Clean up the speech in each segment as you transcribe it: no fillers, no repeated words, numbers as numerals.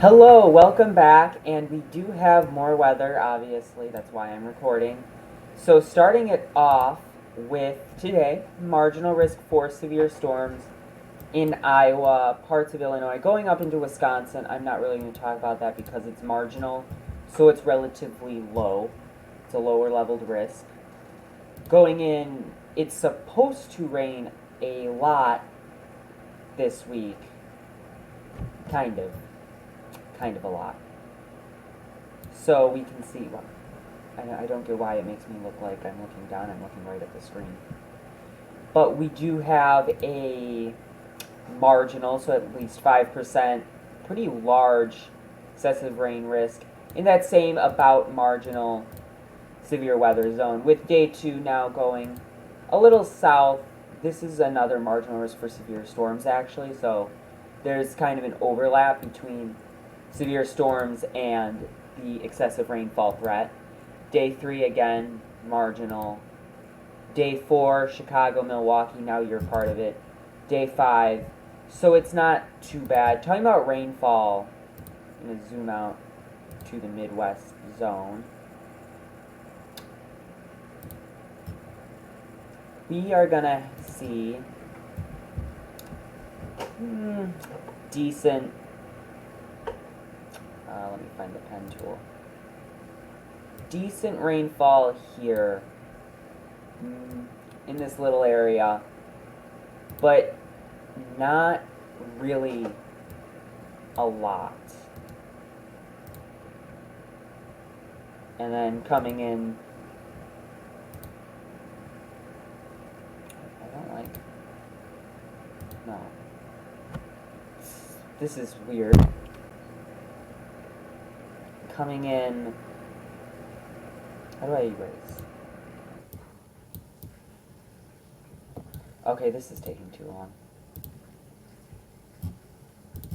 Hello, welcome back, and we do have more weather, obviously, that's why I'm recording. So starting it off with today, marginal risk for severe storms in Iowa, parts of Illinois, going up into Wisconsin. I'm not really going to talk about that because it's marginal, so it's relatively low. It's a lower leveled risk. Going in, it's supposed to rain a lot this week. Kind of a lot. So we can see, well, I don't get why it makes me look like I'm looking down, I'm looking right at the screen. But we do have a marginal, so at least 5%, pretty large excessive rain risk in that same about marginal severe weather zone, with day 2 now going a little south. This is another marginal risk for severe storms, actually, so there's kind of an overlap between severe storms and the excessive rainfall threat. Day 3, again, marginal. Day 4, Chicago, Milwaukee, now you're part of it. Day 5, so it's not too bad. Talking about rainfall, I'm going to zoom out to the Midwest zone. We are going to see decent. Let me find the pen tool. Decent rainfall here in this little area, but not really a lot. And then coming in, I don't like, no. This is weird. Coming in, how do I erase? Okay, this is taking too long.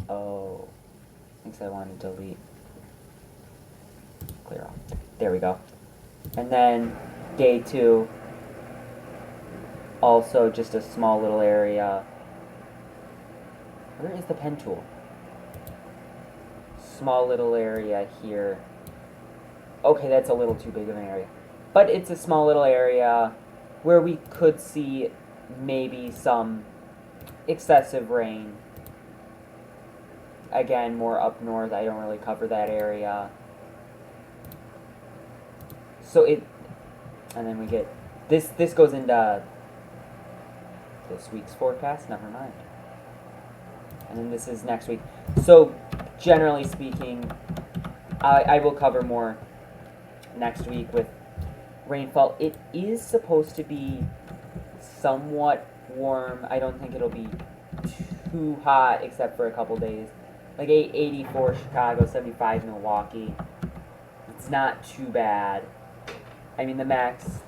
Oh, thinks I want to delete. Clear off. There we go. And then day 2, also just a small little area. Where is the pen tool? Small little area here. Okay, that's a little too big of an area. But it's a small little area where we could see maybe some excessive rain. Again, more up north. I don't really cover that area. So and then we get, this goes into this week's forecast, never mind. And then this is next week. So generally speaking, I will cover more next week with rainfall. It is supposed to be somewhat warm. I don't think it'll be too hot except for a couple days. Like 84 Chicago, 75 Milwaukee. It's not too bad. I mean, the max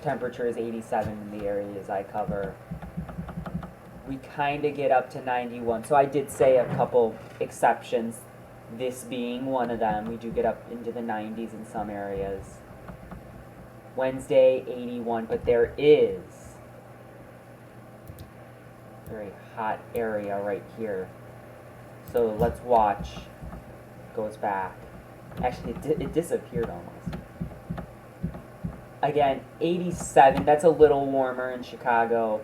temperature is 87 in the areas I cover. We kind of get up to 91. So I did say a couple exceptions, this being one of them. We do get up into the 90s in some areas. Wednesday, 81, but there is a very hot area right here. So let's watch. Goes back. Actually, it disappeared almost. Again, 87. That's a little warmer in Chicago.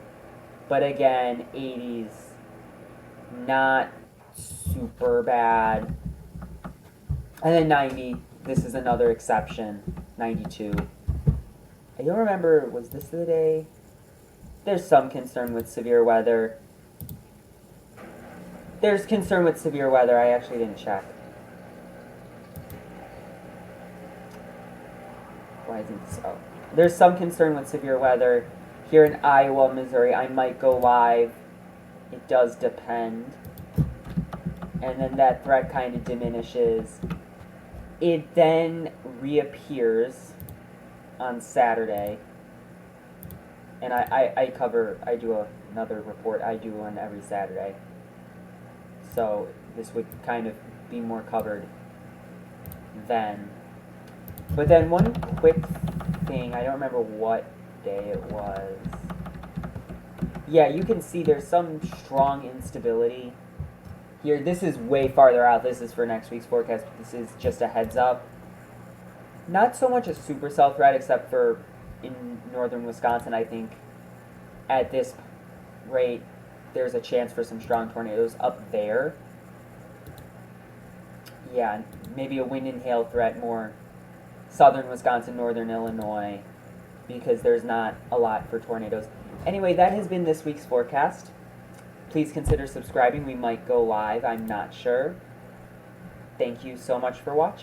But again, 80s, not super bad. And then 90, this is another exception, 92. I don't remember, was this the day? There's some concern with severe weather. There's concern with severe weather, I actually didn't check. Why isn't this? Oh. There's some concern with severe weather. Here in Iowa, Missouri, I might go live. It does depend. And then that threat kind of diminishes. It then reappears on Saturday. And I do another report. I do one every Saturday. So this would kind of be more covered then. But then one quick thing, I don't remember what day it was. Yeah, you can see there's some strong instability here. This is way farther out. This is for next week's forecast. But this is just a heads up. Not so much a super cell threat, except for in northern Wisconsin. I think at this rate, there's a chance for some strong tornadoes up there. Yeah, maybe a wind and hail threat more southern Wisconsin, northern Illinois, because there's not a lot for tornadoes. Anyway, that has been this week's forecast. Please consider subscribing. We might go live. I'm not sure. Thank you so much for watching.